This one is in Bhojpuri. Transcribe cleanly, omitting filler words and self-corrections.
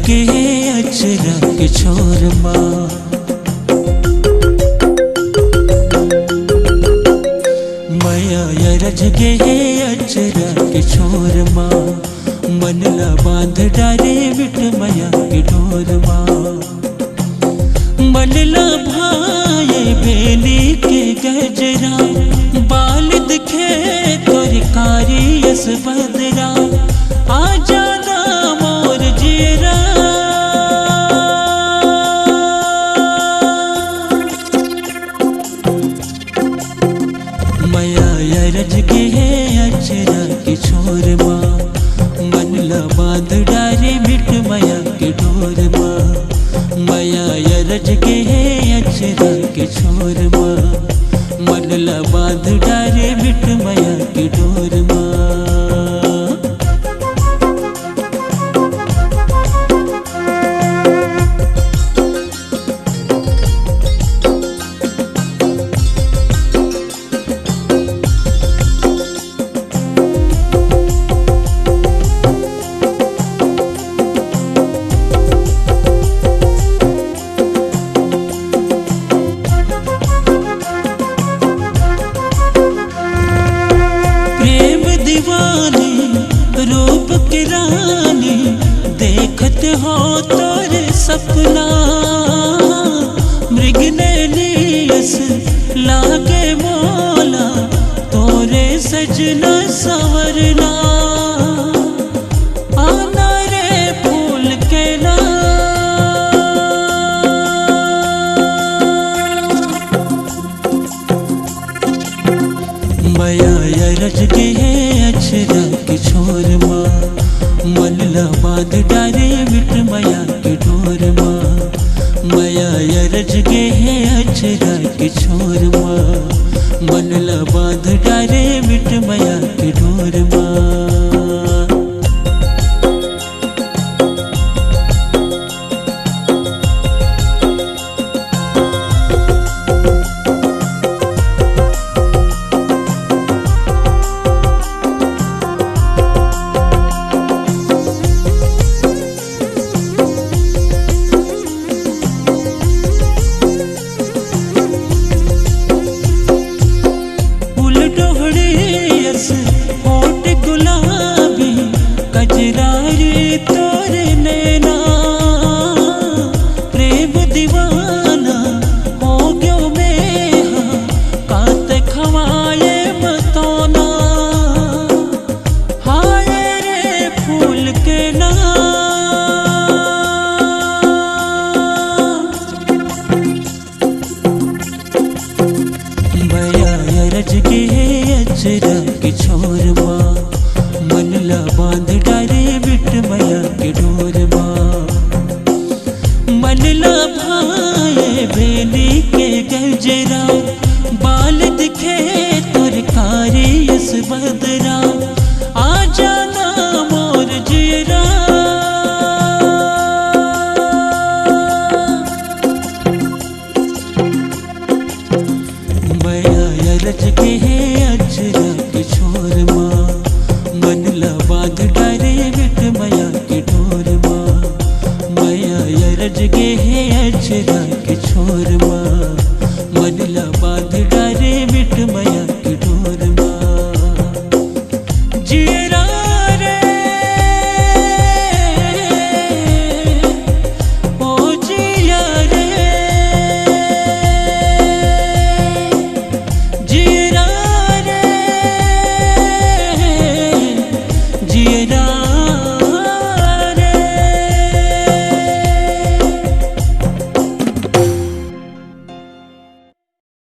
के अचरा के छोर माँ, मया यरज के अचरा के छोर माँ, मनला बांध डारे बिट मया के डोर माँ। मनला भाई बेली के गजरा, बाल दिखे तोर कारी यस बदरा, आ जाना मोर जीरा। मया यरज के अचरा के छोर माँ, मनला बांध डारे बिट मया के डोर माँ। मया यरज के अचरा के छोर माँ, मनला बांध डारे बिट मया के डोर माँ। रूप की रानी देखत हो तोरे सपना, मृग नैनियस लागे मोला तोरे सजना संवरना। आना रे फूल के ना, मया यरज के अचरा के छोर माँ, मनला बांध डारे बिट मया के डोर माँ। मया यरज के अचरा के छोर माँ, मनला बांध डारे बिट मया के डोर माँ। होठ गुलाबी कजरारी तोरे नैना, प्रेम दीवाना हो गयो मेहा कात खवाए मतोना। हाय रे फूल के ना, मया यरज के अचरा के छोर माँ, मनला बांध डारे बिट मया के डोर माँ। मनला भाई बेली के गजरा, बाल दिखे तोर कारी यस बदरा, आ जा